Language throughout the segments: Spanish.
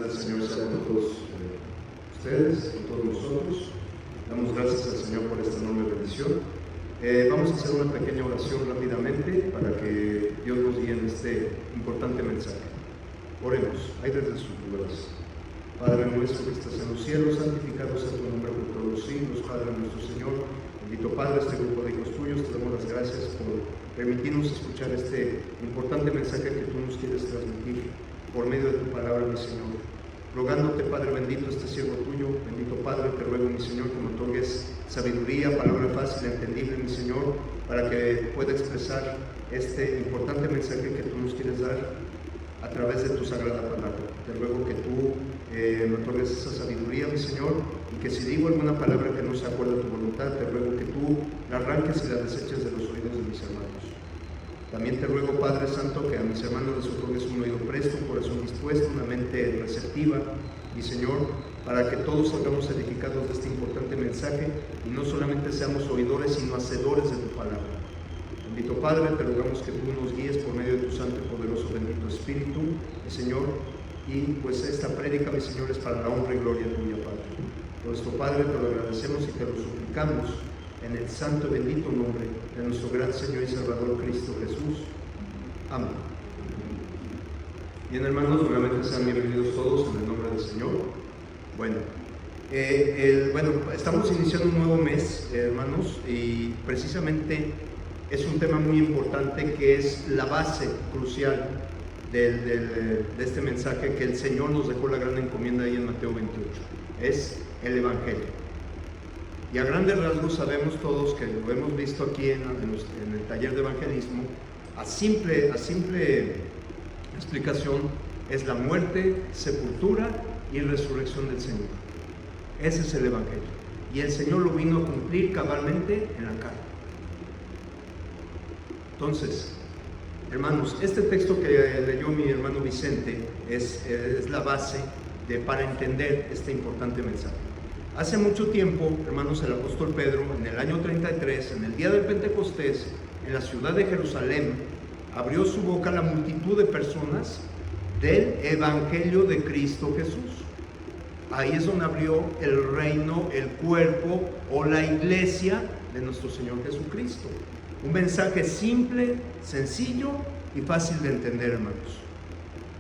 del Señor sea con todos ustedes, con todos nosotros. Damos gracias al Señor por esta enorme bendición. Vamos a hacer una pequeña oración rápidamente para que Dios nos guíe en este importante mensaje. Oremos, ahí desde sus lugares. Padre nuestro que estás en los cielos, santificado sea tu nombre por todos los siglos. Padre nuestro Señor, bendito Padre, este grupo de hijos tuyos, te damos las gracias por permitirnos escuchar este importante mensaje que tú nos quieres transmitir por medio de tu palabra, mi Señor. Rogándote, Padre bendito, este siervo tuyo, bendito Padre, te ruego, mi Señor, que me otorgues sabiduría, palabra fácil, entendible, mi Señor, para que pueda expresar este importante mensaje que tú nos quieres dar a través de tu sagrada palabra. Te ruego que tú me otorgues esa sabiduría, mi Señor, y que si digo alguna palabra que no se acuerde a tu voluntad, te ruego que tú la arranques y la deseches de los oídos de mis hermanos. También te ruego, Padre Santo, que a mis hermanos les otorgues un oído presto, un corazón dispuesto, una mente receptiva, mi Señor, para que todos salgamos edificados de este importante mensaje y no solamente seamos oidores, sino hacedores de tu palabra. Bendito Padre, te rogamos que tú nos guíes por medio de tu santo y poderoso bendito Espíritu, mi Señor, y pues esta prédica, mi Señor, es para la honra y gloria tuya, Padre. Por esto, Padre, te lo agradecemos y te lo suplicamos en el santo y bendito nombre de nuestro gran Señor y Salvador Cristo Jesús. Amén. Bien, hermanos, nuevamente sean bienvenidos todos en el nombre del Señor. Bueno, estamos iniciando un nuevo mes, hermanos, y precisamente es un tema muy importante que es la base crucial de este mensaje que el Señor nos dejó la gran encomienda ahí en Mateo 28. Es el Evangelio. Y a grandes rasgos sabemos todos que lo hemos visto aquí en el taller de evangelismo, a simple explicación, es la muerte, sepultura y resurrección del Señor. Ese es el Evangelio. Y el Señor lo vino a cumplir cabalmente en la carne. Entonces, hermanos, este texto que leyó mi hermano Vicente es la base para entender este importante mensaje. Hace mucho tiempo, hermanos, el apóstol Pedro, en el año 33, en el día del Pentecostés, en la ciudad de Jerusalén, abrió su boca a la multitud de personas del Evangelio de Cristo Jesús. Ahí es donde abrió el reino, el cuerpo o la iglesia de nuestro Señor Jesucristo. Un mensaje simple, sencillo y fácil de entender, hermanos,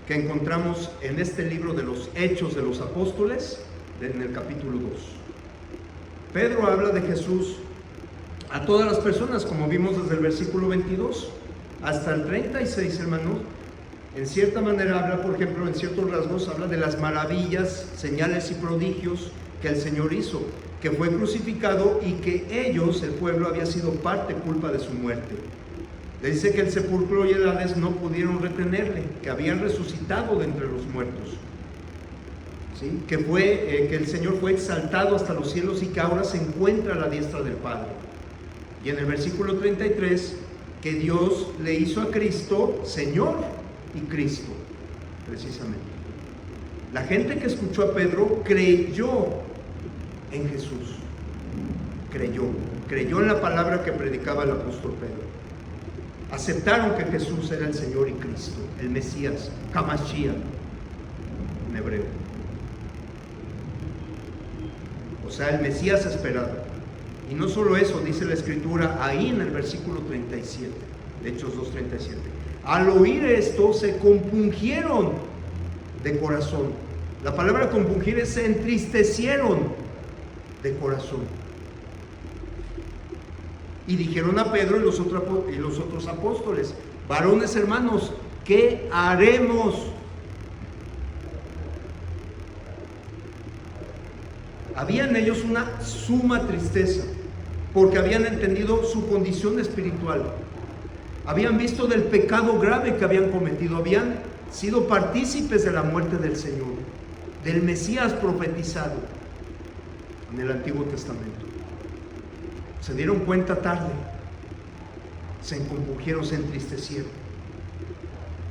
que encontramos en este libro de los Hechos de los Apóstoles, en el capítulo 2. Pedro habla de Jesús a todas las personas, como vimos desde el versículo 22 hasta el 36, hermanos. En cierta manera habla, por ejemplo, en ciertos rasgos, habla de las maravillas, señales y prodigios que el Señor hizo, que fue crucificado y que ellos, el pueblo, había sido parte culpa de su muerte. Le dice que el sepulcro y el Hades no pudieron retenerle, que habían resucitado de entre los muertos. ¿Sí? Que el Señor fue exaltado hasta los cielos y que ahora se encuentra a la diestra del Padre. Y en el versículo 33, que Dios le hizo a Cristo Señor y Cristo, precisamente. La gente que escuchó a Pedro creyó en Jesús, creyó en la palabra que predicaba el apóstol Pedro. Aceptaron que Jesús era el Señor y Cristo, el Mesías, Hamashiach en hebreo. O sea, el Mesías esperado. Y no solo eso, dice la Escritura ahí en el versículo 37, de Hechos 2:37. Al oír esto, se compungieron de corazón. La palabra compungir es se entristecieron de corazón. Y dijeron a Pedro y los otros apóstoles: varones hermanos, ¿qué haremos? Había en ellos una suma tristeza, porque habían entendido su condición espiritual. Habían visto del pecado grave que habían cometido, habían sido partícipes de la muerte del Señor, del Mesías profetizado en el Antiguo Testamento. Se dieron cuenta tarde, se compungieron, se entristecieron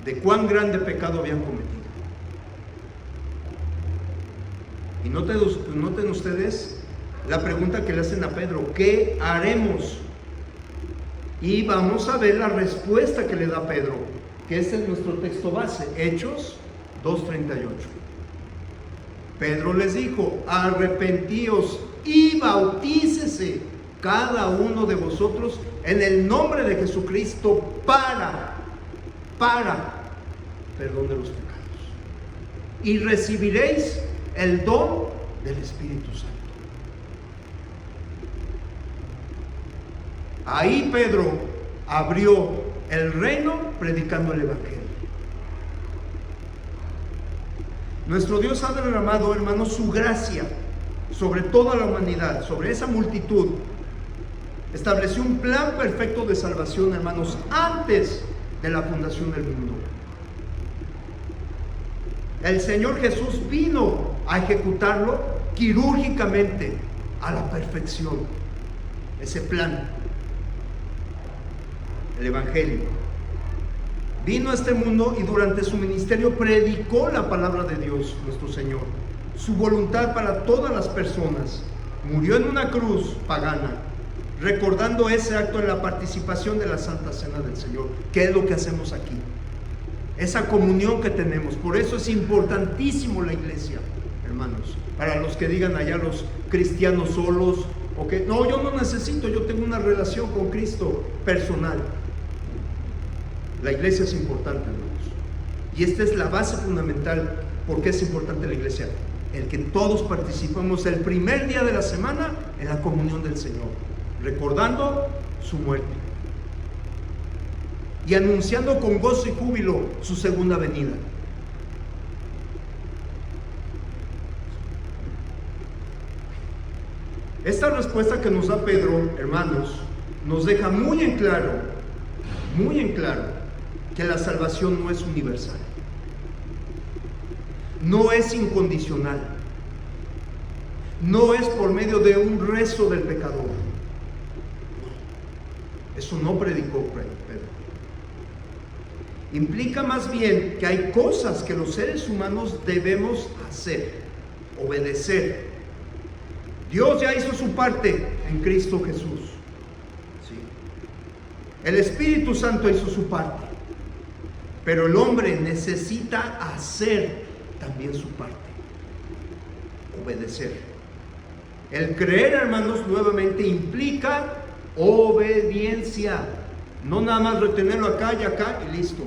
de cuán grande pecado habían cometido. Y noten ustedes la pregunta que le hacen a Pedro: ¿qué haremos? Y vamos a ver la respuesta que le da Pedro, que este es nuestro texto base, Hechos 2:38. Pedro les dijo: arrepentíos y bautícese cada uno de vosotros en el nombre de Jesucristo para perdón de los pecados, y recibiréis el don del Espíritu Santo. Ahí Pedro abrió el reino predicando el Evangelio. Nuestro Dios ha derramado, hermanos, su gracia sobre toda la humanidad, sobre esa multitud. Estableció un plan perfecto de salvación, hermanos, antes de la fundación del mundo. El Señor Jesús vino a ejecutarlo quirúrgicamente a la perfección. Ese plan, el Evangelio. Vino a este mundo y durante su ministerio predicó la palabra de Dios, nuestro Señor, su voluntad para todas las personas. Murió en una cruz pagana, recordando ese acto en la participación de la Santa Cena del Señor, que es lo que hacemos aquí, esa comunión que tenemos. Por eso es importantísimo la iglesia, hermanos. Para los que digan allá los cristianos solos, o que no, yo no necesito, yo tengo una relación con Cristo personal. La iglesia es importante, hermanos, y esta es la base fundamental. ¿Por qué es importante la iglesia? El que todos participamos el primer día de la semana en la comunión del Señor, recordando su muerte y anunciando con gozo y júbilo su segunda venida. Esta respuesta que nos da Pedro, hermanos, nos deja muy en claro que la salvación no es universal, no es incondicional, no es por medio de un rezo del pecador. Eso no predicó Pedro. Implica más bien que hay cosas que los seres humanos debemos hacer, obedecer. Dios ya hizo su parte en Cristo Jesús. ¿Sí? El Espíritu Santo hizo su parte. Pero el hombre necesita hacer también su parte. Obedecer. El creer, hermanos, nuevamente implica obediencia. No nada más retenerlo acá y acá y listo.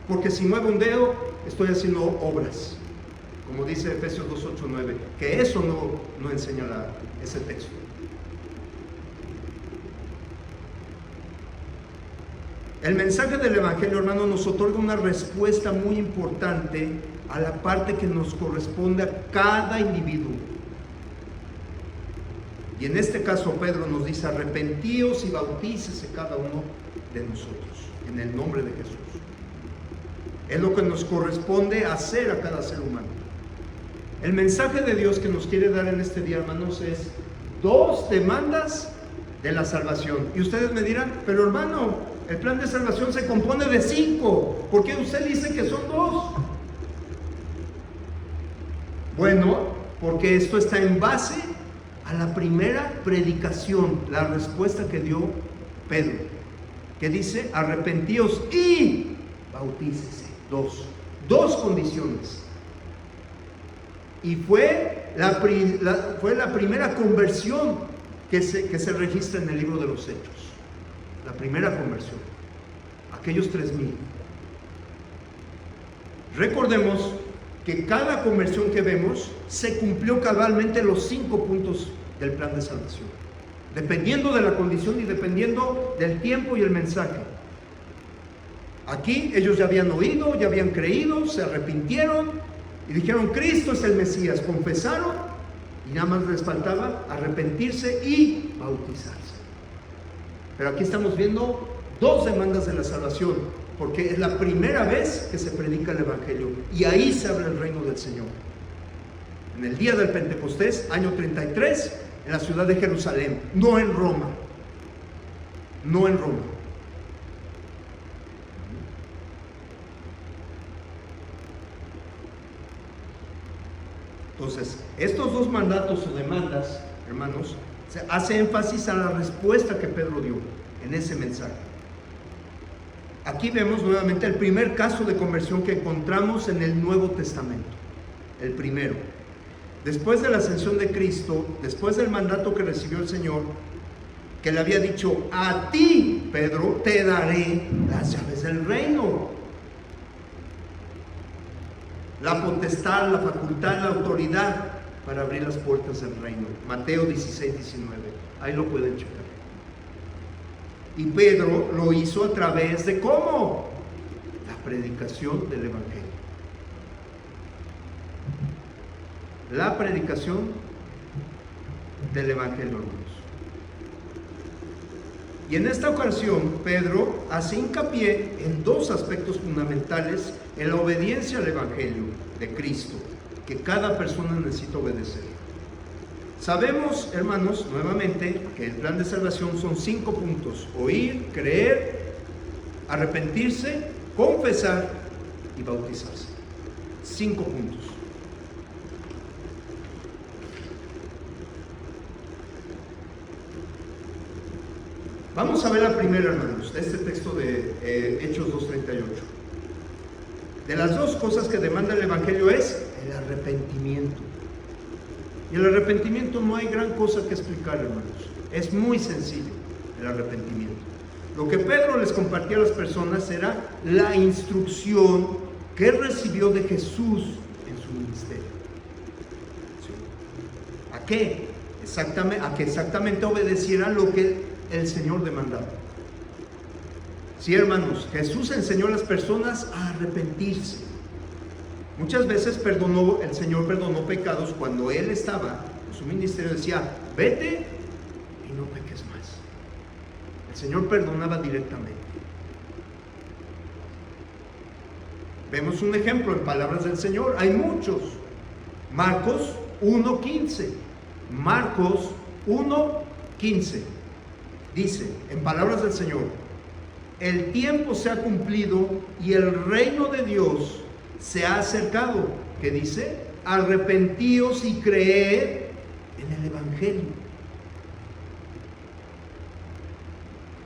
Porque si muevo un dedo, estoy haciendo obras. Como dice Efesios 2, 8, 9. Que eso no enseña ese texto. El mensaje del Evangelio, hermano, nos otorga una respuesta muy importante a la parte que nos corresponde a cada individuo. Y en este caso Pedro nos dice: arrepentíos y bautícese cada uno de nosotros en el nombre de Jesús. Es lo que nos corresponde hacer a cada ser humano. El mensaje de Dios que nos quiere dar en este día, hermanos, es 2 demandas de la salvación. Y ustedes me dirán: pero hermano, el plan de salvación se compone de 5. ¿Por qué usted dice que son 2? Bueno, porque esto está en base a la primera predicación, la respuesta que dio Pedro, que dice: arrepentíos y bautícese. 2 condiciones. Y fue la primera conversión que se registra en el libro de los Hechos. La primera conversión, aquellos 3,000. Recordemos que cada conversión que vemos se cumplió cabalmente los 5 puntos del plan de salvación, dependiendo de la condición y dependiendo del tiempo y el mensaje. Aquí ellos ya habían oído, ya habían creído, se arrepintieron y dijeron: Cristo es el Mesías. Confesaron y nada más les faltaba arrepentirse y bautizarse. Pero aquí estamos viendo 2 demandas de la salvación, porque es la primera vez que se predica el Evangelio y ahí se abre el reino del Señor. En el día del Pentecostés, año 33, en la ciudad de Jerusalén, no en Roma. No en Roma. Entonces, estos 2 mandatos o demandas, hermanos, hace énfasis a la respuesta que Pedro dio en ese mensaje. Aquí vemos nuevamente el primer caso de conversión que encontramos en el Nuevo Testamento. El primero. después de la ascensión de Cristo, después del mandato que recibió el Señor, que le había dicho: a ti, Pedro, te daré las llaves del reino. La potestad, la facultad, la autoridad para abrir las puertas del reino. Mateo 16, 19. Ahí lo pueden checar. Y Pedro lo hizo a través de ¿cómo? La predicación del Evangelio. La predicación del Evangelio, hermanos. Y en esta ocasión, Pedro hace hincapié en dos aspectos fundamentales en la obediencia al Evangelio de Cristo, que cada persona necesita obedecer. Sabemos, hermanos, nuevamente, que el plan de salvación son 5 puntos: oír, creer, arrepentirse, confesar y bautizarse. 5 puntos. Vamos a ver la primera, hermanos, de este texto de Hechos 2:38. De las dos cosas que demanda el Evangelio es el arrepentimiento. Y el arrepentimiento no hay gran cosa que explicar, hermanos. Es muy sencillo el arrepentimiento. Lo que Pedro les compartía a las personas era la instrucción que recibió de Jesús en su ministerio. ¿Sí? ¿A qué? A que exactamente obedecieran lo que el Señor demandaba. Sí, hermanos, Jesús enseñó a las personas a arrepentirse. Muchas veces el Señor perdonó pecados cuando Él estaba en su ministerio. Decía: vete y no peques más. El Señor perdonaba directamente. Vemos un ejemplo en palabras del Señor. Hay muchos. Marcos 1:15. Marcos 1:15. Dice, en palabras del Señor: el tiempo se ha cumplido y el reino de Dios se ha acercado. ¿Qué dice? Arrepentíos y creed en el Evangelio.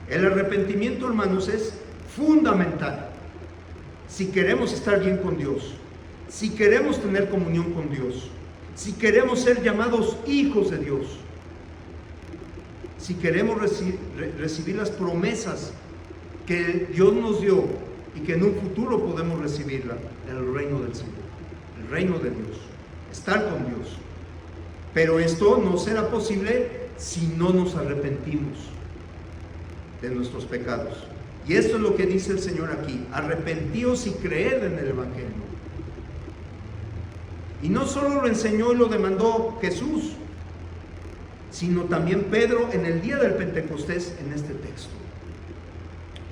El arrepentimiento, hermanos, es fundamental si queremos estar bien con Dios, si queremos tener comunión con Dios, si queremos ser llamados hijos de Dios, si queremos recibir las promesas que Dios nos dio y que en un futuro podemos recibirla, el reino del Señor, el reino de Dios, estar con Dios. Pero esto no será posible si no nos arrepentimos de nuestros pecados. Y esto es lo que dice el Señor aquí: arrepentíos y creed en el Evangelio. Y no solo lo enseñó y lo demandó Jesús, sino también Pedro en el día del Pentecostés en este texto.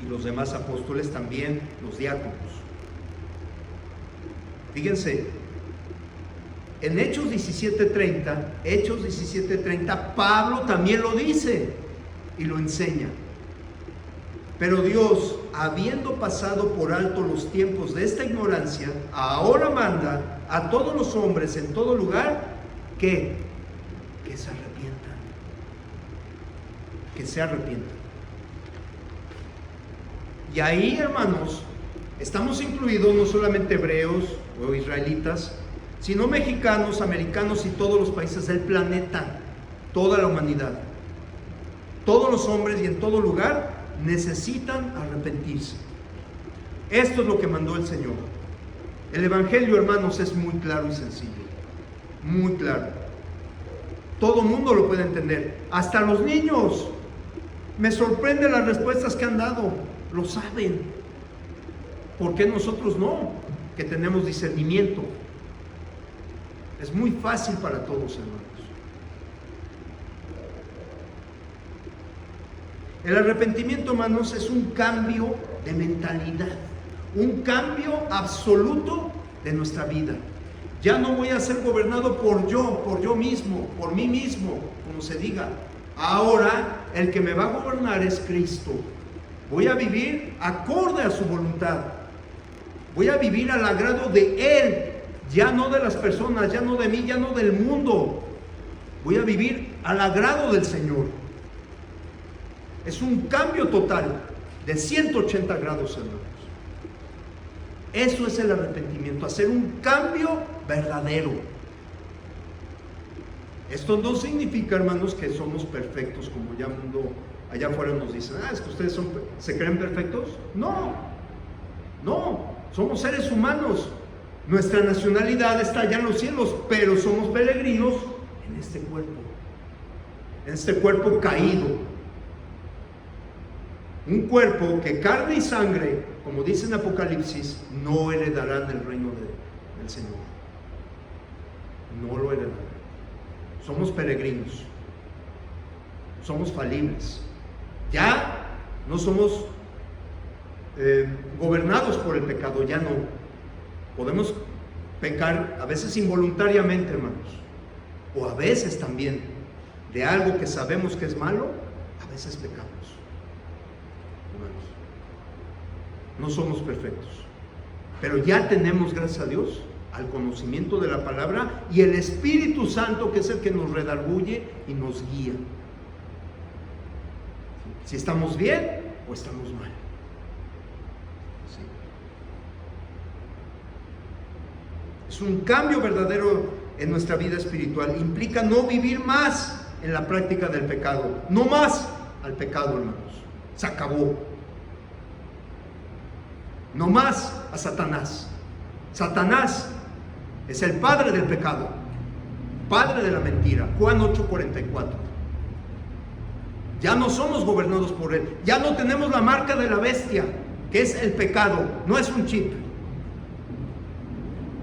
Y los demás apóstoles también, los diáconos. Fíjense, en Hechos 17:30, Pablo también lo dice y lo enseña. Pero Dios, habiendo pasado por alto los tiempos de esta ignorancia, ahora manda a todos los hombres en todo lugar que se arrepientan. Que se arrepientan. Y ahí, hermanos, estamos incluidos no solamente hebreos o israelitas, sino mexicanos, americanos y todos los países del planeta, toda la humanidad. Todos los hombres y en todo lugar necesitan arrepentirse. Esto es lo que mandó el Señor. El Evangelio, hermanos, es muy claro y sencillo. Muy claro. Todo mundo lo puede entender. Hasta los niños. Me sorprende las respuestas que han dado. Lo saben. ¿Por qué nosotros no? Que tenemos discernimiento. Es muy fácil para todos, hermanos. El arrepentimiento, hermanos, es un cambio de mentalidad, un cambio absoluto de nuestra vida. Ya no voy a ser gobernado por yo mismo, por mí mismo, como se diga. Ahora el que me va a gobernar es Cristo. Voy a vivir acorde a su voluntad. Voy a vivir al agrado de Él, ya no de las personas, ya no de mí, ya no del mundo. Voy a vivir al agrado del Señor. Es un cambio total de 180 grados, hermanos. Eso es el arrepentimiento, hacer un cambio verdadero. Esto no significa, hermanos, que somos perfectos, como ya mundo allá afuera nos dicen, es que ustedes se creen perfectos. No, somos seres humanos. Nuestra nacionalidad está allá en los cielos, pero somos peregrinos en este cuerpo caído. Un cuerpo que carne y sangre, como dice en Apocalipsis, no heredarán el reino del Señor. No lo heredarán. Somos peregrinos, somos falibles. Ya no somos gobernados por el pecado, ya no. Podemos pecar a veces involuntariamente, hermanos, o a veces también de algo que sabemos que es malo, a veces pecamos. Hermanos, no somos perfectos, pero ya tenemos, gracias a Dios, al conocimiento de la palabra y el Espíritu Santo, que es el que nos redarguye y nos guía. Si estamos bien o estamos mal. ¿Sí? Es un cambio verdadero en nuestra vida espiritual. Implica no vivir más en la práctica del pecado. No más al pecado, hermanos. Se acabó. No más a Satanás. Satanás es el padre del pecado, padre de la mentira. Juan 8:44. Ya no somos gobernados por él. Ya no tenemos la marca de la bestia, que es el pecado. No es un chip,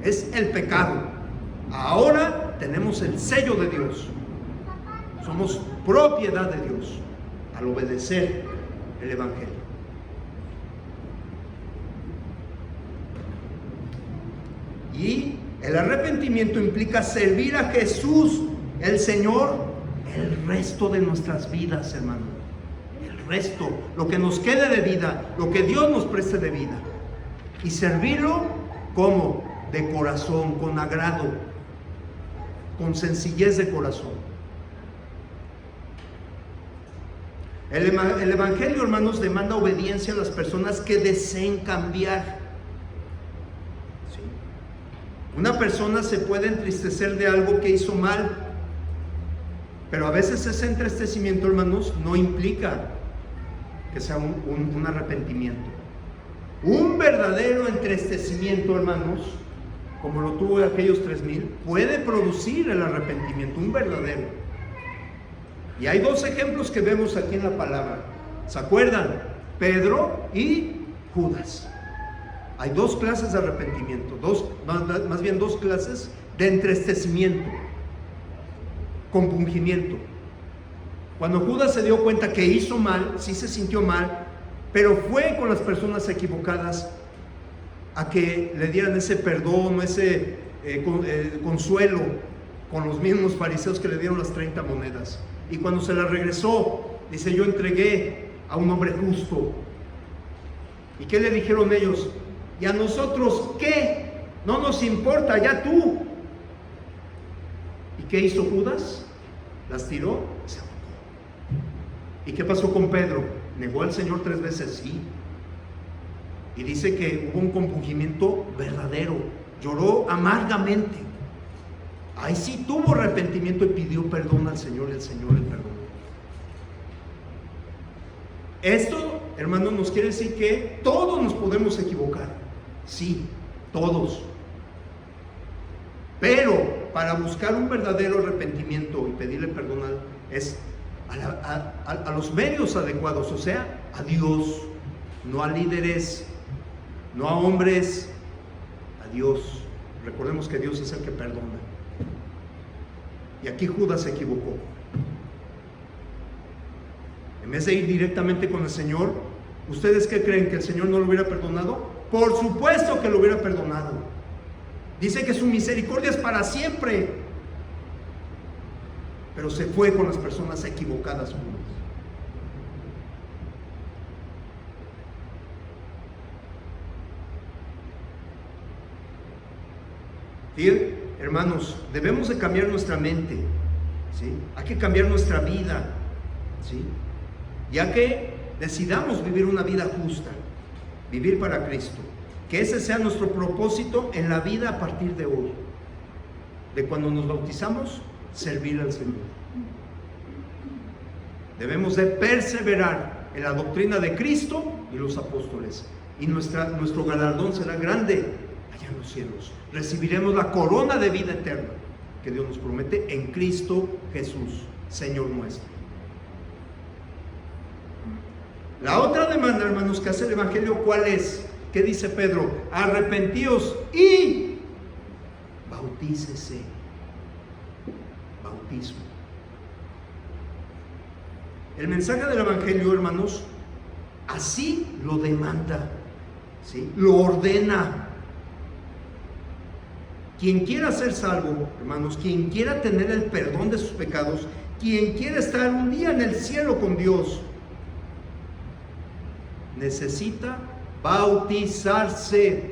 es el pecado. Ahora tenemos el sello de Dios. Somos propiedad de Dios al obedecer el Evangelio. Y el arrepentimiento implica servir a Jesús, el Señor, el resto de nuestras vidas, hermano. El resto, lo que nos quede de vida, lo que Dios nos preste de vida. Y servirlo, ¿cómo? De corazón, con agrado, con sencillez de corazón. El Evangelio, hermanos, demanda obediencia a las personas que deseen cambiar. Una persona se puede entristecer de algo que hizo mal, pero a veces ese entristecimiento, hermanos, no implica que sea un arrepentimiento. Un verdadero entristecimiento, hermanos, como lo tuvo aquellos 3,000, puede producir el arrepentimiento, un verdadero. Y hay dos ejemplos que vemos aquí en la palabra. ¿Se acuerdan? Pedro y Judas. Hay dos clases de arrepentimiento, más bien dos clases de entristecimiento, compungimiento. Cuando Judas se dio cuenta que hizo mal, sí se sintió mal, pero fue con las personas equivocadas a que le dieran ese perdón, ese consuelo, con los mismos fariseos que le dieron las 30 monedas. Y cuando se las regresó, dice: yo entregué a un hombre justo. ¿Y qué le dijeron ellos? ¿Y a nosotros qué? No nos importa, ya tú. ¿Y qué hizo Judas? Las tiró y se ahogó. ¿Y qué pasó con Pedro? ¿Negó al Señor 3 veces? Sí. Y dice que hubo un compungimiento verdadero, lloró amargamente. Ahí sí tuvo arrepentimiento y pidió perdón al Señor, y el Señor le perdonó. Esto, hermanos, nos quiere decir que todos nos podemos equivocar. Sí, todos. Pero para buscar un verdadero arrepentimiento y pedirle perdón es a los medios adecuados, o sea, a Dios, no a líderes, no a hombres, a Dios. Recordemos que Dios es el que perdona. Y aquí Judas se equivocó. En vez de ir directamente con el Señor, ¿ustedes qué creen? ¿Que el Señor no lo hubiera perdonado? Por supuesto que lo hubiera perdonado. Dice que su misericordia es para siempre. Pero se fue con las personas equivocadas. Y, hermanos, debemos de cambiar nuestra mente, ¿sí? Hay que cambiar nuestra vida, ¿sí? Ya que decidamos vivir una vida justa, vivir para Cristo, que ese sea nuestro propósito en la vida a partir de hoy, de cuando nos bautizamos servir al Señor. Debemos de perseverar en la doctrina de Cristo y los apóstoles. Y nuestro galardón será grande allá en los cielos. Recibiremos la corona de vida eterna que Dios nos promete en Cristo Jesús, Señor nuestro. La otra demanda, hermanos, que hace el Evangelio, ¿cuál es? ¿Qué dice Pedro? Arrepentíos y bautícese. Bautismo. El mensaje del Evangelio, hermanos, así lo demanda, ¿sí? Lo ordena. Quien quiera ser salvo, hermanos, quien quiera tener el perdón de sus pecados, quien quiera estar un día en el cielo con Dios, necesita bautizarse.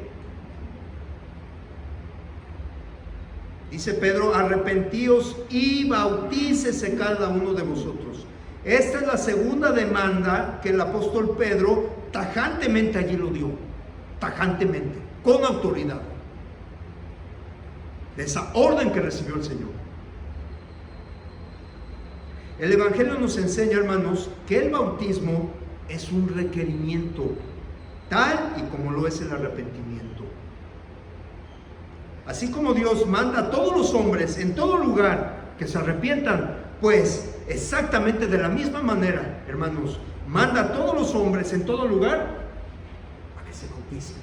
Dice Pedro, arrepentíos y bautícese cada uno de vosotros. Esta es la segunda demanda que el apóstol Pedro tajantemente allí lo dio, tajantemente, con autoridad, de esa orden que recibió el Señor. El Evangelio nos enseña, hermanos, que el bautismo es un requerimiento, tal y como lo es el arrepentimiento. Así como Dios manda a todos los hombres en todo lugar que se arrepientan, pues exactamente de la misma manera, hermanos, manda a todos los hombres en todo lugar a que se bauticen.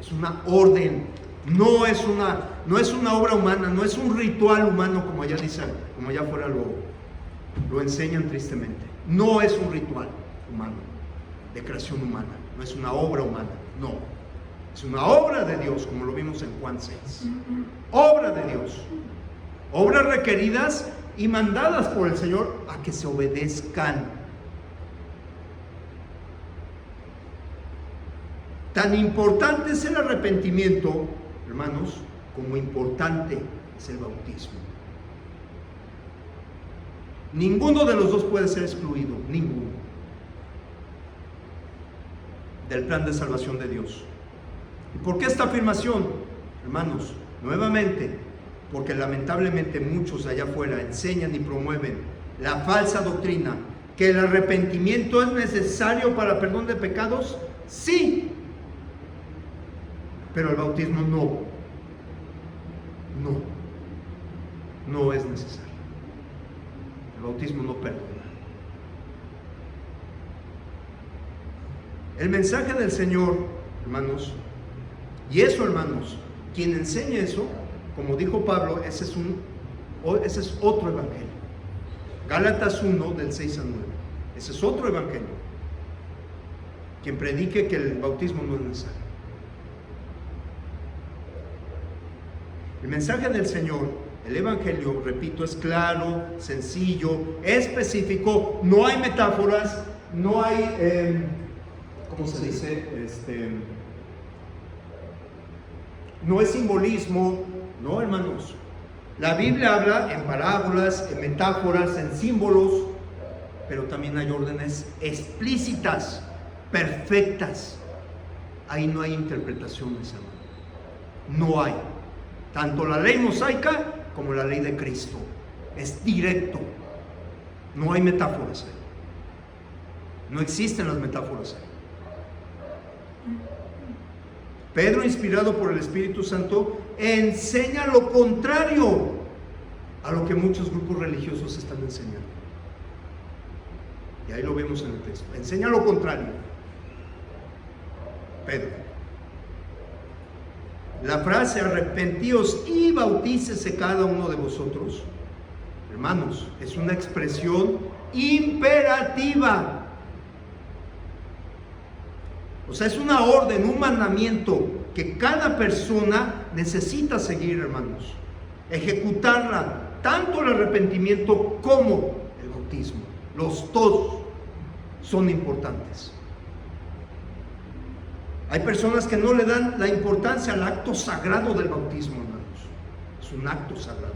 Es una orden, no es una obra humana, no es un ritual humano, como allá dicen, como allá afuera lo enseñan tristemente. No es un ritual humano, de creación humana, no es una obra humana, no. Es una obra de Dios, como lo vimos en Juan 6. Obra de Dios. Obras requeridas y mandadas por el Señor a que se obedezcan. Tan importante es el arrepentimiento, hermanos, como importante es el bautismo. Ninguno de los dos puede ser excluido, ninguno, del plan de salvación de Dios. ¿Y por qué esta afirmación? Hermanos, nuevamente, porque lamentablemente muchos allá afuera enseñan y promueven la falsa doctrina que el arrepentimiento es necesario para perdón de pecados. Sí, pero el bautismo no es necesario. El bautismo no perdona. El mensaje del Señor, hermanos, y eso, hermanos, quien enseña eso, como dijo Pablo, ese es otro evangelio. Gálatas 1, del 6 al 9. Ese es otro evangelio. Quien predique que el bautismo no es necesario. El mensaje del Señor, el evangelio, repito, es claro, sencillo, específico, no hay metáforas, no hay, ¿cómo se dice? No es simbolismo, no, hermanos. La Biblia habla en parábolas, en metáforas, en símbolos, pero también hay órdenes explícitas, perfectas. Ahí no hay interpretaciones, hermano. No hay. Tanto la ley mosaica como la ley de Cristo. Es directo. No hay metáforas ahí. No existen las metáforas ahí. Pedro, inspirado por el Espíritu Santo, enseña lo contrario a lo que muchos grupos religiosos están enseñando. Y ahí lo vemos en el texto. Enseña lo contrario. Pedro. La frase arrepentíos y bautícese cada uno de vosotros, hermanos, es una expresión imperativa. O sea, es una orden, un mandamiento que cada persona necesita seguir, hermanos. Ejecutarla, tanto el arrepentimiento como el bautismo. Los dos son importantes. Hay personas que no le dan la importancia al acto sagrado del bautismo, hermanos. Es un acto sagrado.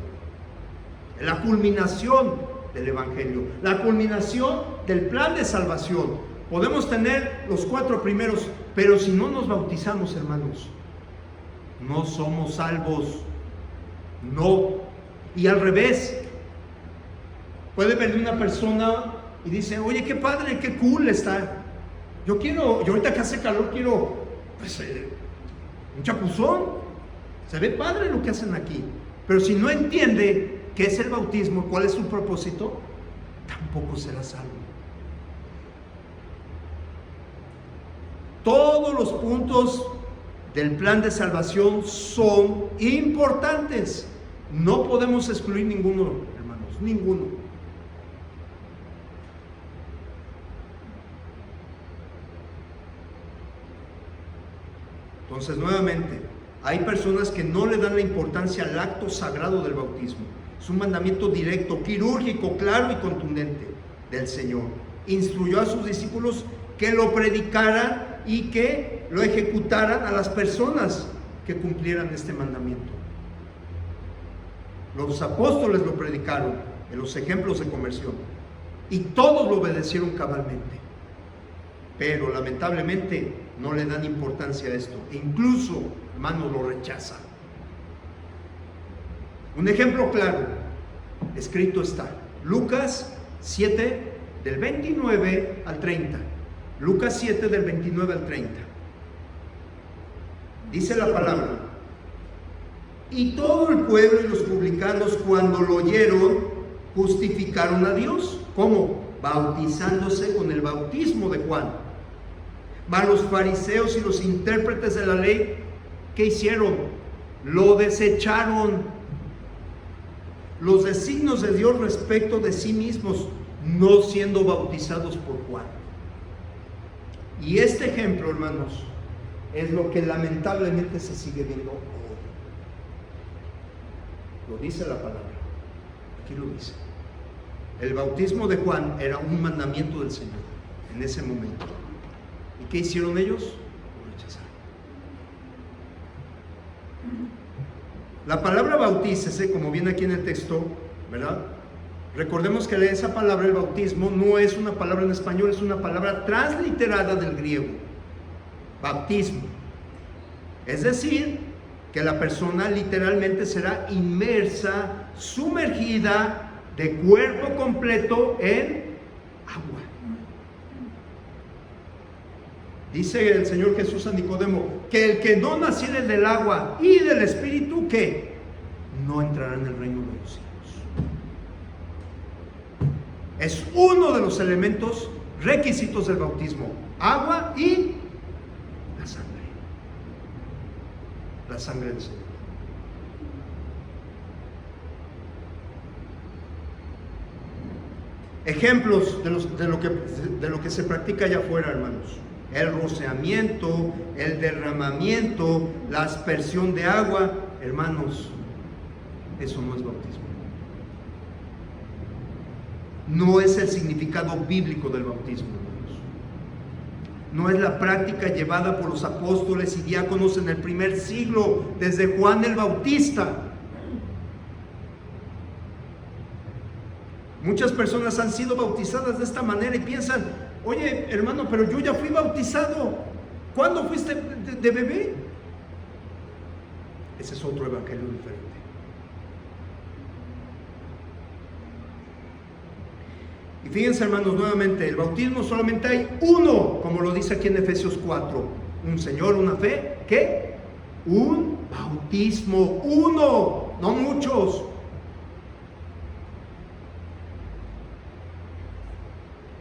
La culminación del Evangelio, la culminación del plan de salvación. Podemos tener los 4 primeros, pero si no nos bautizamos, hermanos, no somos salvos. No. Y al revés, puede venir una persona y dice, oye, qué padre, qué cool está. Yo ahorita que hace calor quiero, pues, un chapuzón. Se ve padre lo que hacen aquí. Pero si no entiende qué es el bautismo, cuál es su propósito, tampoco será salvo. Todos los puntos del plan de salvación son importantes. No podemos excluir ninguno, hermanos, ninguno. Entonces, nuevamente, hay personas que no le dan la importancia al acto sagrado del bautismo. Es un mandamiento directo, quirúrgico, claro y contundente del Señor. Instruyó a sus discípulos que lo predicaran y que lo ejecutaran a las personas que cumplieran este mandamiento. Los apóstoles lo predicaron en los ejemplos de conversión y todos lo obedecieron cabalmente. Pero lamentablemente no le dan importancia a esto. E incluso, hermanos, lo rechazan. Un ejemplo claro, escrito está, Lucas 7, del 29 al 30. Lucas 7, del 29 al 30. Dice la palabra: y todo el pueblo y los publicanos, cuando lo oyeron, justificaron a Dios. ¿Cómo? Bautizándose con el bautismo de Juan. Mas los fariseos y los intérpretes de la ley, ¿qué hicieron? Lo desecharon. Los designios de Dios respecto de sí mismos, no siendo bautizados por Juan. Y este ejemplo, hermanos, es lo que lamentablemente se sigue viendo hoy. Lo dice la palabra. Aquí lo dice. El bautismo de Juan era un mandamiento del Señor en ese momento. ¿Y qué hicieron ellos? Lo rechazaron. La palabra bautícese, como viene aquí en el texto, ¿verdad? Recordemos que esa palabra, el bautismo, no es una palabra en español, es una palabra transliterada del griego. Bautismo. Es decir, que la persona literalmente será inmersa, sumergida de cuerpo completo en agua. Dice el Señor Jesús a Nicodemo que el que no naciere del agua y del Espíritu, ¿qué? No entrará en el reino de los cielos. Es uno de los elementos requisitos del bautismo: agua y la sangre. La sangre del Señor. Ejemplos de lo que se practica allá afuera, hermanos: el rociamiento, el derramamiento, la aspersión de agua. Hermanos, eso no es bautismo. No es el significado bíblico del bautismo, hermanos. No es la práctica llevada por los apóstoles y diáconos en el primer siglo, desde Juan el Bautista. Muchas personas han sido bautizadas de esta manera y piensan: oye, hermano, pero yo ya fui bautizado. ¿Cuándo fuiste de bebé? Ese es otro evangelio diferente. Y fíjense, hermanos, nuevamente, el bautismo solamente hay uno, como lo dice aquí en Efesios 4. Un Señor, una fe, ¿qué? Un bautismo, uno, no muchos.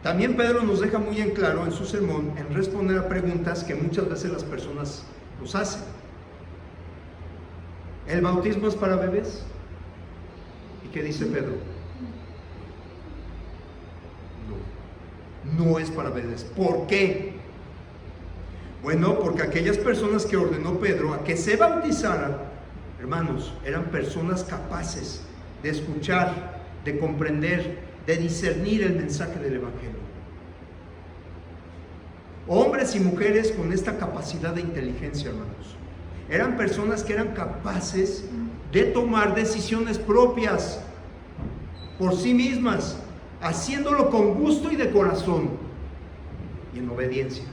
También Pedro nos deja muy en claro en su sermón en responder a preguntas que muchas veces las personas nos hacen. ¿El bautismo es para bebés? ¿Y qué dice Pedro? No es para bebés. ¿Por qué? Bueno, porque aquellas personas que ordenó Pedro a que se bautizaran, hermanos, eran personas capaces de escuchar, de comprender, de discernir el mensaje del Evangelio. Hombres y mujeres con esta capacidad de inteligencia, hermanos. Eran personas que eran capaces de tomar decisiones propias por sí mismas, haciéndolo con gusto y de corazón y en obediencia.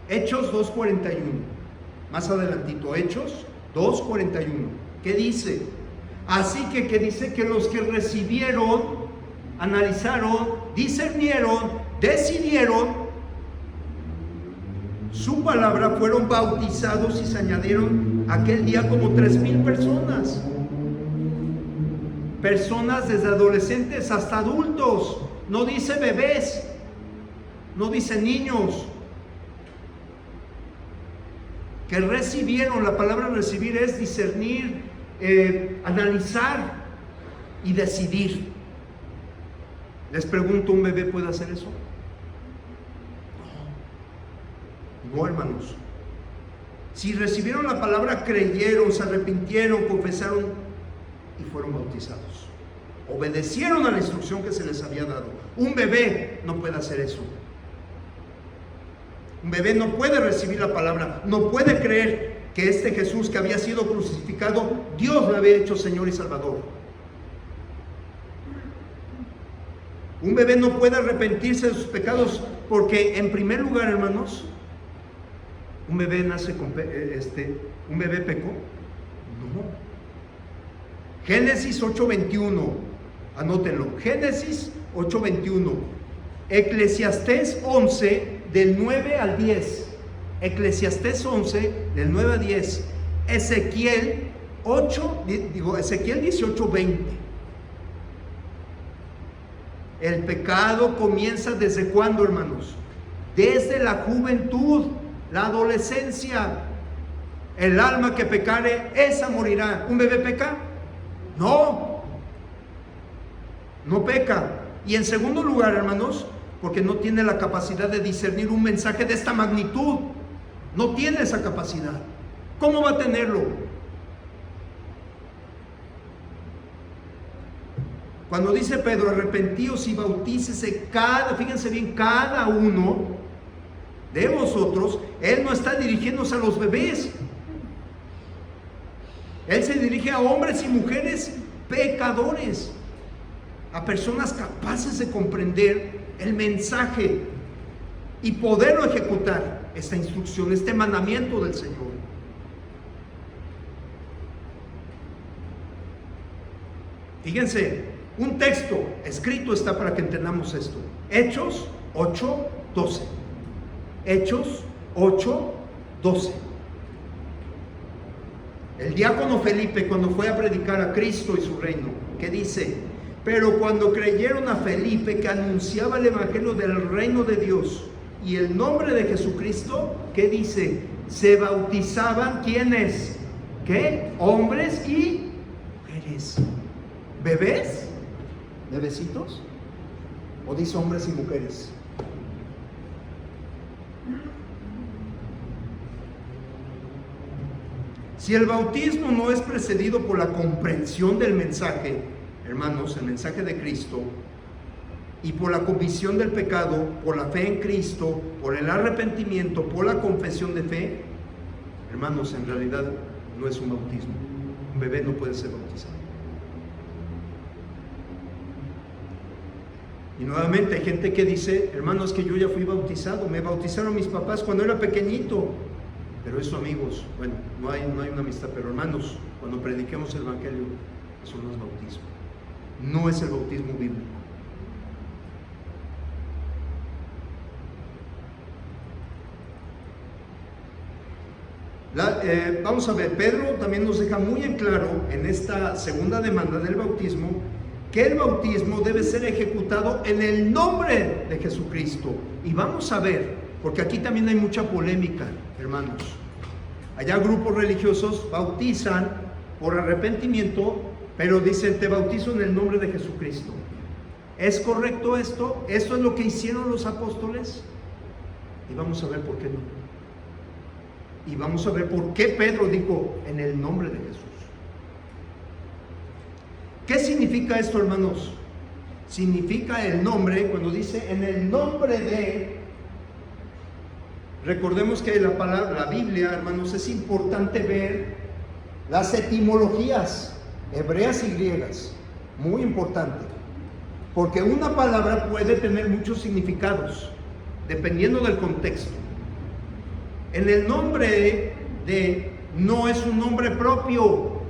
Hechos 2:41, más adelantito, Hechos 2:41. ¿Qué dice? Así que dice que los que recibieron, analizaron, discernieron, decidieron su palabra, fueron bautizados y se añadieron aquel día como 3,000 personas. Personas desde adolescentes hasta adultos. No dice bebés, no dice niños. Que recibieron, la palabra recibir es discernir, analizar y decidir. Les pregunto, ¿un bebé puede hacer eso? No, hermanos. Si recibieron la palabra, creyeron, se arrepintieron, confesaron y fueron bautizados. Obedecieron a la instrucción que se les había dado. Un bebé no puede hacer eso. Un bebé no puede recibir la palabra, no puede creer que este Jesús que había sido crucificado, Dios lo había hecho Señor y Salvador. Un bebé no puede arrepentirse de sus pecados porque, en primer lugar, hermanos, ¿un bebé nace con un bebé pecó? No. Génesis 8:21, anótenlo. Génesis 8:21. Eclesiastés 11 del 9 al 10. Eclesiastés 11 del 9 a 10. Ezequiel 18:20. El pecado comienza ¿desde cuándo, hermanos? Desde la juventud, la adolescencia. El alma que pecare, esa morirá. ¿Un bebé peca? No, no peca. Y en segundo lugar, hermanos, porque no tiene la capacidad de discernir un mensaje de esta magnitud. No tiene esa capacidad. ¿Cómo va a tenerlo? Cuando dice Pedro, arrepentíos y bautícese fíjense bien, cada uno de vosotros, él no está dirigiéndose a los bebés. Él se dirige a hombres y mujeres pecadores, a personas capaces de comprender el mensaje y poderlo ejecutar, esta instrucción, este mandamiento del Señor. Fíjense, un texto escrito está para que entendamos esto. Hechos 8:12. Hechos 8:12. El diácono Felipe, cuando fue a predicar a Cristo y su reino, ¿qué dice? Pero cuando creyeron a Felipe, que anunciaba el evangelio del reino de Dios y el nombre de Jesucristo, ¿qué dice? Se bautizaban, ¿quiénes? ¿Qué? Hombres y mujeres. ¿Bebés? ¿Bebecitos? ¿O dice hombres y mujeres? Si el bautismo no es precedido por la comprensión del mensaje, hermanos, el mensaje de Cristo, y por la convicción del pecado, por la fe en Cristo, por el arrepentimiento, por la confesión de fe, hermanos, en realidad no es un bautismo. Un bebé no puede ser bautizado. Y nuevamente hay gente que dice, hermanos, que yo ya fui bautizado, me bautizaron mis papás cuando era pequeñito. Pero eso, amigos, bueno, no hay una amistad, pero hermanos, cuando prediquemos el evangelio, eso no es bautismo. No es el bautismo bíblico. Vamos a ver, Pedro también nos deja muy en claro en esta segunda demanda del bautismo que el bautismo debe ser ejecutado en el nombre de Jesucristo. Y vamos a ver, porque aquí también hay mucha polémica, hermanos. Allá grupos religiosos bautizan por arrepentimiento, pero dicen, te bautizo en el nombre de Jesucristo. ¿Es correcto esto? ¿Esto es lo que hicieron los apóstoles? Y vamos a ver por qué no. Y vamos a ver por qué Pedro dijo en el nombre de Jesús. ¿Qué significa esto, hermanos? Significa el nombre, cuando dice en el nombre de. Recordemos que la Biblia, hermanos, es importante ver las etimologías hebreas y griegas. Muy importante. Porque una palabra puede tener muchos significados, dependiendo del contexto. En el nombre de no es un nombre propio,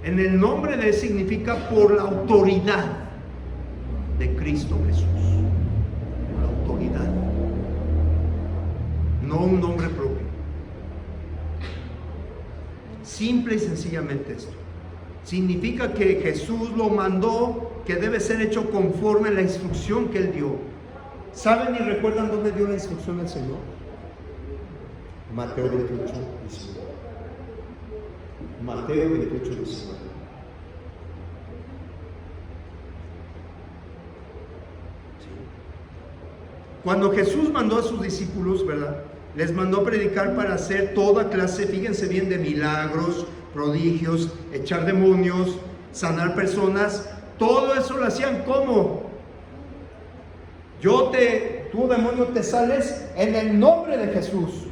En el nombre de significa por la autoridad de Cristo Jesús. La autoridad. No un nombre propio. Simple y sencillamente esto. Significa que Jesús lo mandó, que debe ser hecho conforme a la instrucción que Él dio. ¿Saben y recuerdan dónde dio la instrucción el Señor? Mateo 28, 19. Mateo 28, 19. Cuando Jesús mandó a sus discípulos, ¿verdad? Les mandó a predicar para hacer toda clase, fíjense bien, de milagros, prodigios, echar demonios, sanar personas. Todo eso lo hacían ¿cómo? Tú demonio te sales en el nombre de Jesús,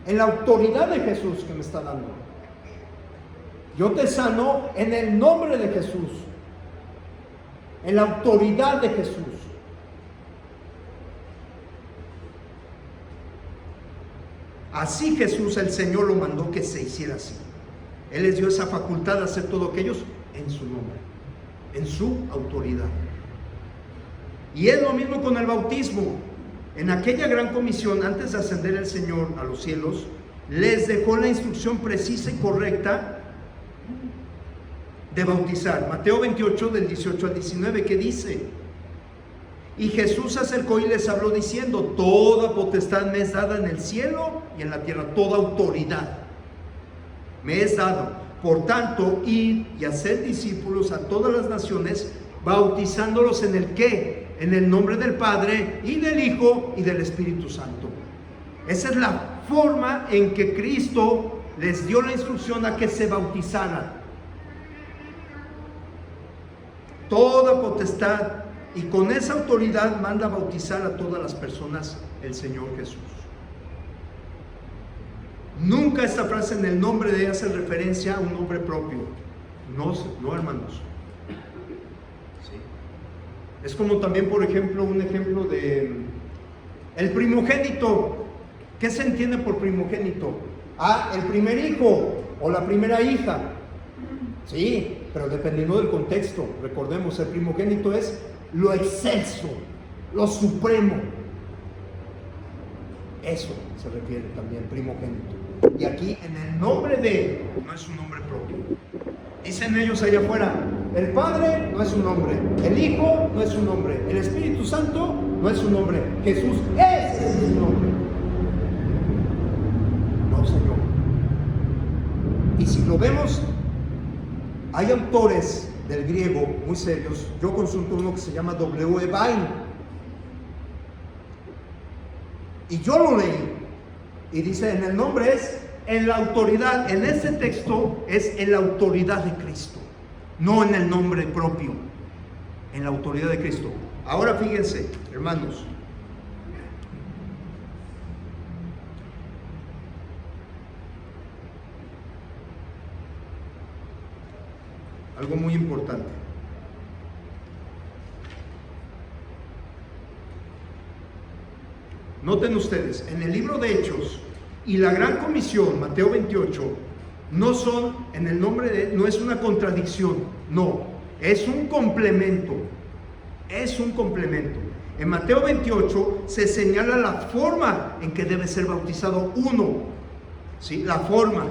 en la autoridad de Jesús que me está dando. Yo te sano en el nombre de Jesús, en la autoridad de Jesús. Así Jesús, el Señor, lo mandó que se hiciera así. Él les dio esa facultad de hacer todo aquello en su nombre, en su autoridad. Y es lo mismo con el bautismo. En aquella gran comisión, antes de ascender el Señor a los cielos, les dejó la instrucción precisa y correcta de bautizar. Mateo 28, del 18 al 19, que dice: y Jesús se acercó y les habló diciendo: toda potestad me es dada en el cielo y en la tierra, toda autoridad me es dado. Por tanto, id y haced discípulos a todas las naciones, bautizándolos en el ¿qué? En el nombre del Padre y del Hijo y del Espíritu Santo. Esa es la forma en que Cristo les dio la instrucción a que se bautizaran. Toda potestad, y con esa autoridad manda a bautizar a todas las personas el Señor Jesús. Nunca esta frase en el nombre de ella hace referencia a un nombre propio. No, hermanos. ¿Sí? Es como también, por ejemplo, un ejemplo de el primogénito. ¿Qué se entiende por primogénito? El primer hijo o la primera hija. Sí, pero dependiendo del contexto. Recordemos, el primogénito es lo excelso, lo supremo. Eso se refiere también primogénito. Y aquí en el nombre de, no es un nombre propio. Dicen ellos allá afuera, el Padre no es un nombre, el Hijo no es un nombre, el Espíritu Santo no es un nombre, Jesús es su nombre. No, Señor. Y si lo vemos, hay autores del griego muy serios. Yo consulto uno que se llama W. Bain, y yo lo leí y dice: en el nombre es en la autoridad. En este texto es en la autoridad de Cristo, no en el nombre propio, en la autoridad de Cristo. Ahora fíjense, hermanos, algo muy importante. Noten ustedes, en el libro de Hechos y la Gran Comisión, Mateo 28, no son, en el nombre de, no es una contradicción, no, es un complemento, es un complemento. En Mateo 28 se señala la forma en que debe ser bautizado uno, ¿sí? La forma.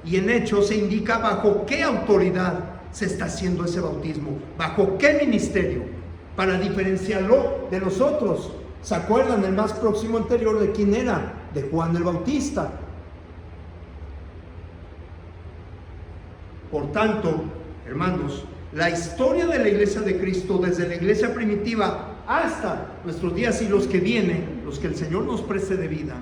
Y en Hechos se indica bajo qué autoridad se está haciendo ese bautismo, bajo qué ministerio, para diferenciarlo de los otros. ¿Se acuerdan? El más próximo anterior, ¿de quién era? De Juan el Bautista. Por tanto, hermanos, la historia de la iglesia de Cristo, desde la iglesia primitiva hasta nuestros días y los que vienen, los que el Señor nos preste de vida,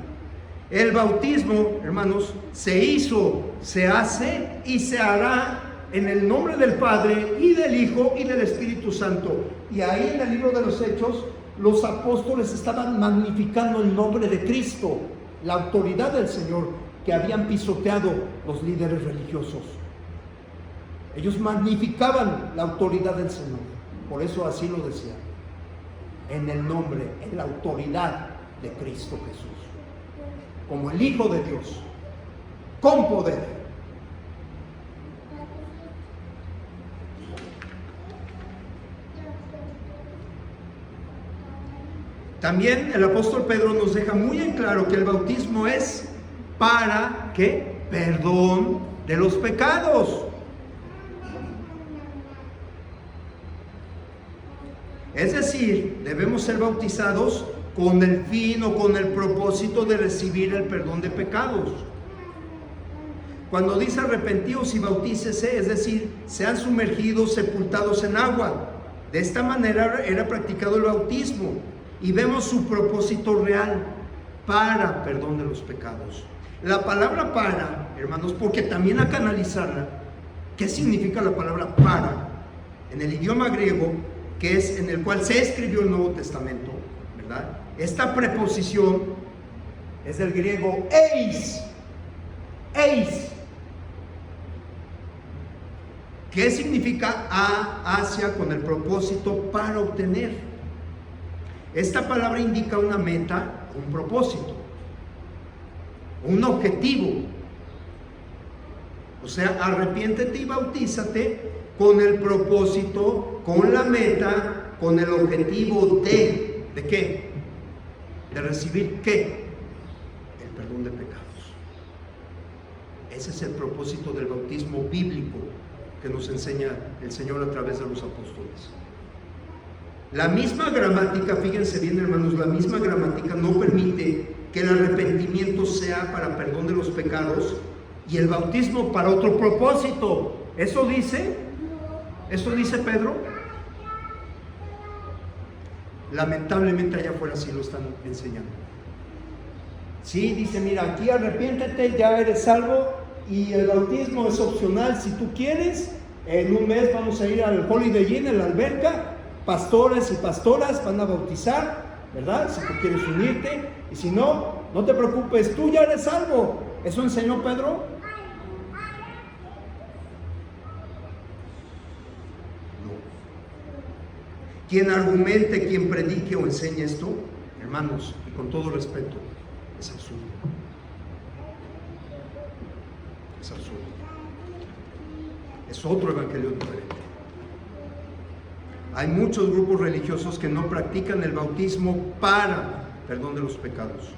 el bautismo, hermanos, se hizo, se hace y se hará en el nombre del Padre y del Hijo y del Espíritu Santo. Y ahí en el libro de los Hechos, los apóstoles estaban magnificando el nombre de Cristo, la autoridad del Señor que habían pisoteado los líderes religiosos. Ellos magnificaban la autoridad del Señor. Por eso así lo decían: en el nombre, en la autoridad de Cristo Jesús, como el Hijo de Dios, con poder. También el apóstol Pedro nos deja muy en claro que el bautismo es para ¿qué? Perdón de los pecados. Es decir, debemos ser bautizados con el fin o con el propósito de recibir el perdón de pecados. Cuando dice arrepentíos y bautícese, es decir, sean sumergidos, sepultados en agua. De esta manera era practicado el bautismo y vemos su propósito real, para perdón de los pecados. La palabra para, hermanos, porque también hay que analizarla, ¿qué significa la palabra para? En el idioma griego, que es en el cual se escribió el Nuevo Testamento, ¿verdad? Esta preposición es del griego eis, que significa hacia, con el propósito para obtener. Esta palabra indica una meta, un propósito, un objetivo. O sea, arrepiéntete y bautízate con el propósito, con la meta, con el objetivo ¿de qué? De recibir ¿qué? El perdón de pecados. Ese es el propósito del bautismo bíblico que nos enseña el Señor a través de los apóstoles. La misma gramática, fíjense bien, hermanos, la misma gramática no permite que el arrepentimiento sea para perdón de los pecados y el bautismo para otro propósito. ¿Eso dice Pedro? Lamentablemente allá afuera sí lo están enseñando. Sí, dice, mira, aquí arrepiéntete, ya eres salvo y el bautismo es opcional si tú quieres. En un mes vamos a ir al Holiday Inn, en la alberca, pastores y pastoras van a bautizar, ¿verdad? Si tú quieres unirte, y si no, no te preocupes, tú ya eres salvo. ¿Eso enseñó Pedro? Quien argumente, quien predique o enseñe esto, hermanos, y con todo respeto, es absurdo. Es absurdo. Es otro evangelio diferente. Hay muchos grupos religiosos que no practican el bautismo para perdón de los pecados.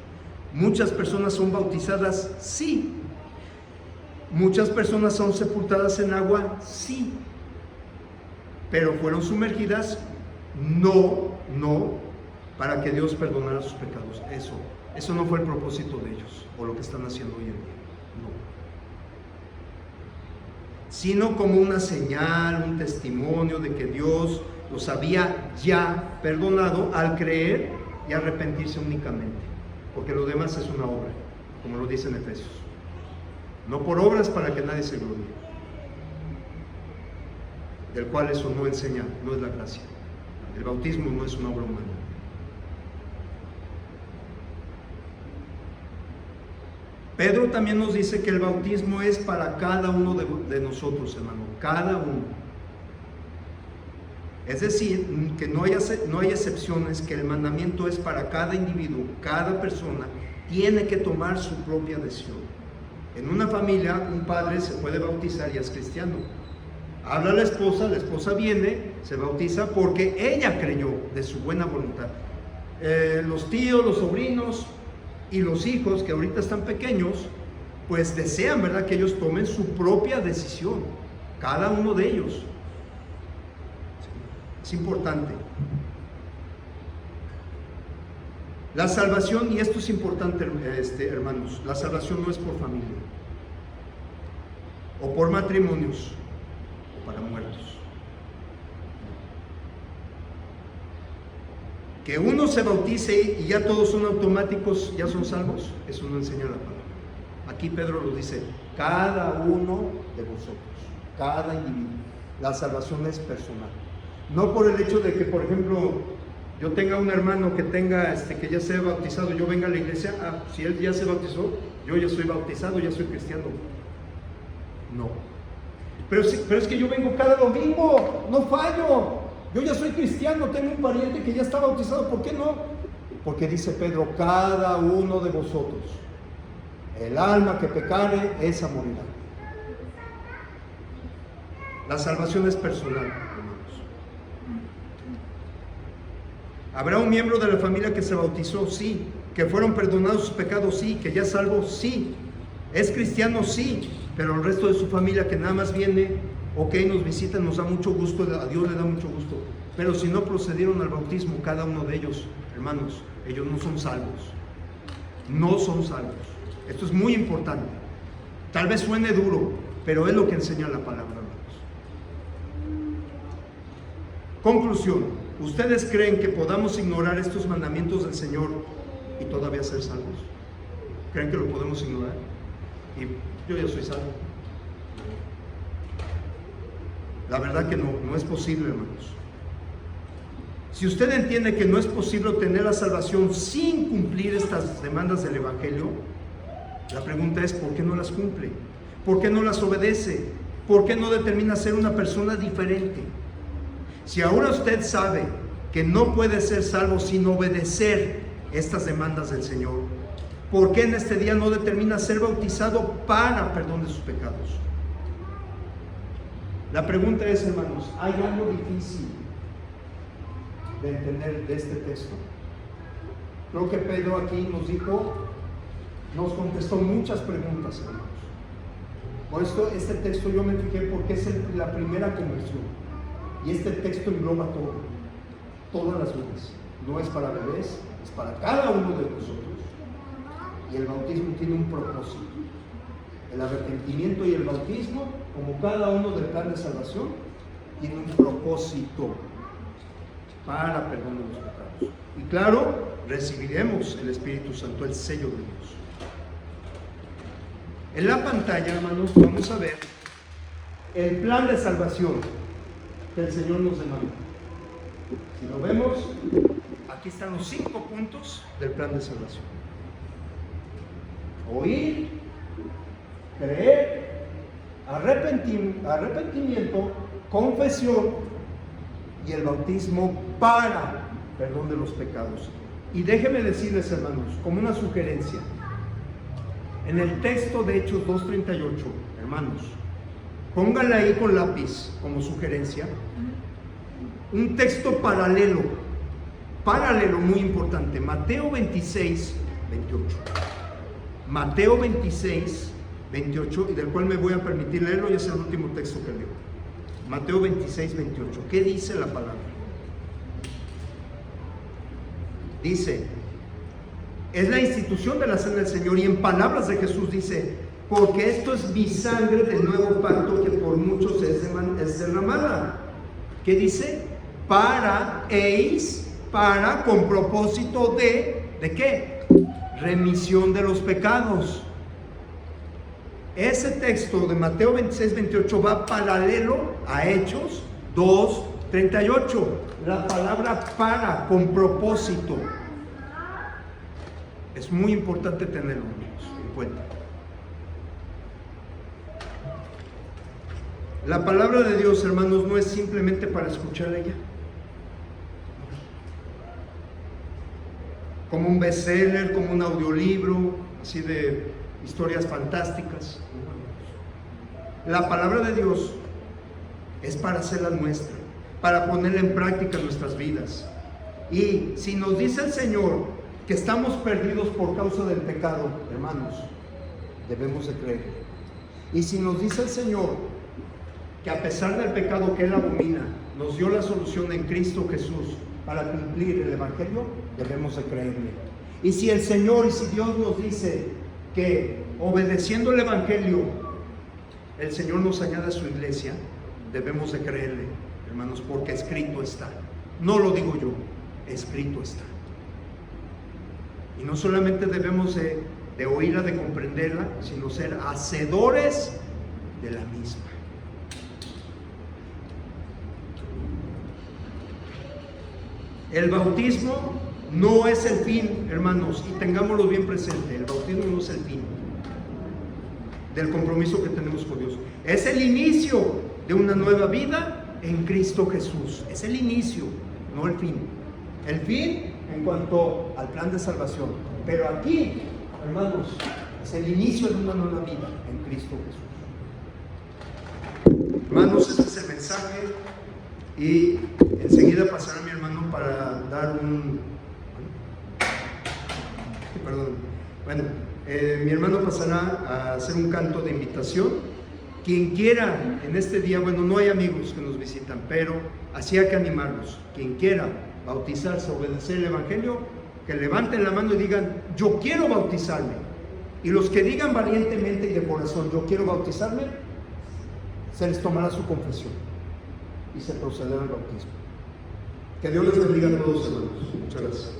Muchas personas son bautizadas, sí. Muchas personas son sepultadas en agua, sí. Pero fueron sumergidas, no, para que Dios perdonara sus pecados. Eso no fue el propósito de ellos, o lo que están haciendo hoy en día, no. Sino como una señal, un testimonio de que Dios los había ya perdonado al creer y arrepentirse únicamente, porque lo demás es una obra, como lo dice en Efesios. No por obras para que nadie se gloríe, del cual eso no enseña, no es la gracia. El bautismo no es una obra humana. Pedro también nos dice que el bautismo es para cada uno de nosotros, hermano, cada uno. Es decir, que no hay excepciones, que el mandamiento es para cada individuo, cada persona tiene que tomar su propia decisión. En una familia, un padre se puede bautizar y es cristiano. Habla a la esposa viene, se bautiza porque ella creyó de su buena voluntad. Los tíos, los sobrinos y los hijos que ahorita están pequeños, pues desean, ¿verdad?, que ellos tomen su propia decisión, cada uno de ellos. Es importante. La salvación, y esto es importante, hermanos, la salvación no es por familia, o por matrimonios, o para muertos. Que uno se bautice y ya todos son automáticos, ya son salvos, eso no enseña la palabra. Aquí Pedro lo dice, cada uno de vosotros, cada individuo. La salvación es personal. No por el hecho de que, por ejemplo, yo tenga un hermano que que ya se ha bautizado, yo venga a la iglesia, si él ya se bautizó, yo ya soy bautizado, ya soy cristiano. No. Pero es que yo vengo cada domingo, no fallo. Yo ya soy cristiano, tengo un pariente que ya está bautizado, ¿por qué no? Porque dice Pedro, cada uno de vosotros, el alma que pecare, esa morirá. La salvación es personal, hermanos. ¿Habrá un miembro de la familia que se bautizó? Sí. ¿Que fueron perdonados sus pecados? Sí. ¿Que ya es salvo? Sí. ¿Es cristiano? Sí. Pero el resto de su familia que nada más viene, ok, nos visita, nos da mucho gusto, a Dios le da mucho gusto. Pero si no procedieron al bautismo, cada uno de ellos, hermanos, ellos no son salvos. No son salvos. Esto es muy importante. Tal vez suene duro, pero es lo que enseña la palabra, hermanos. Conclusión: ¿ustedes creen que podamos ignorar estos mandamientos del Señor y todavía ser salvos? ¿Creen que lo podemos ignorar? Y yo ya soy salvo. La verdad que no es posible, hermanos. Si usted entiende que no es posible obtener la salvación sin cumplir estas demandas del Evangelio, la pregunta es: ¿por qué no las cumple? ¿Por qué no las obedece? ¿Por qué no determina ser una persona diferente? Si ahora usted sabe que no puede ser salvo sin obedecer estas demandas del Señor, ¿por qué en este día no determina ser bautizado para perdón de sus pecados? La pregunta es, hermanos, ¿hay algo difícil de entender de este texto? Creo que Pedro aquí nos contestó muchas preguntas, hermanos. Por esto este texto yo me fijé porque es la primera conversión, y este texto engloba todas las dudas. No es para bebés, es para cada uno de nosotros, y el bautismo tiene un propósito. El arrepentimiento y el bautismo, como cada uno del plan de salvación, tiene un propósito para perdón de los pecados. Y claro, recibiremos el Espíritu Santo, el sello de Dios. En la pantalla, hermanos, vamos a ver el plan de salvación que el Señor nos demanda. Si lo vemos, aquí están los 5 puntos del plan de salvación: oír, creer, arrepentimiento, confesión y el bautismo para perdón de los pecados. Y déjenme decirles, hermanos, como una sugerencia, en el texto de Hechos 2:38, hermanos, pónganla ahí con lápiz como sugerencia, un texto paralelo muy importante, Mateo 26:28. Mateo 26:28, y del cual me voy a permitir leerlo, y es el último texto que leo. Mateo 26:28. ¿Qué dice la palabra? Dice: es la institución de la cena del Señor, y en palabras de Jesús dice: porque esto es mi sangre del nuevo pacto que por muchos es derramada. ¿Qué dice? Para, con propósito ¿de qué? Remisión de los pecados. Ese texto de Mateo 26:28 va paralelo a Hechos 2:38. La palabra para, con propósito. Es muy importante tenerlo en cuenta. La palabra de Dios, hermanos, no es simplemente para escucharla ya, como un bestseller, como un audiolibro, así de historias fantásticas. La palabra de Dios es para hacerla nuestra, para ponerla en práctica en nuestras vidas. Y si nos dice el Señor que estamos perdidos por causa del pecado, hermanos, debemos de creer. Y si nos dice el Señor que a pesar del pecado que Él abomina, nos dio la solución en Cristo Jesús para cumplir el Evangelio, debemos de creerle. Y si el Señor y si Dios nos dice que obedeciendo el Evangelio el Señor nos añade a su iglesia, debemos de creerle, hermanos, porque escrito está. No lo digo yo, escrito está. Y no solamente debemos de oírla, de comprenderla, sino ser hacedores de la misma. El bautismo no es el fin, hermanos, y tengámoslo bien presente. El bautismo no es el fin del compromiso que tenemos con Dios. Es el inicio de una nueva vida en Cristo Jesús. Es el inicio, no el fin. El fin en cuanto al plan de salvación. Pero aquí, hermanos, es el inicio de una nueva vida en Cristo Jesús. Hermanos, este es el mensaje, y enseguida pasará mi hermano para dar un... Perdón. Bueno, mi hermano pasará a hacer un canto de invitación. Quien quiera en este día, bueno, no hay amigos que nos visitan, pero así hay que animarlos. Quien quiera bautizarse, obedecer el Evangelio, que levanten la mano y digan, yo quiero bautizarme. Y los que digan valientemente y de corazón, yo quiero bautizarme, se les tomará su confesión y se procederá al bautismo. Que Dios les bendiga a todos, hermanos. Muchas gracias.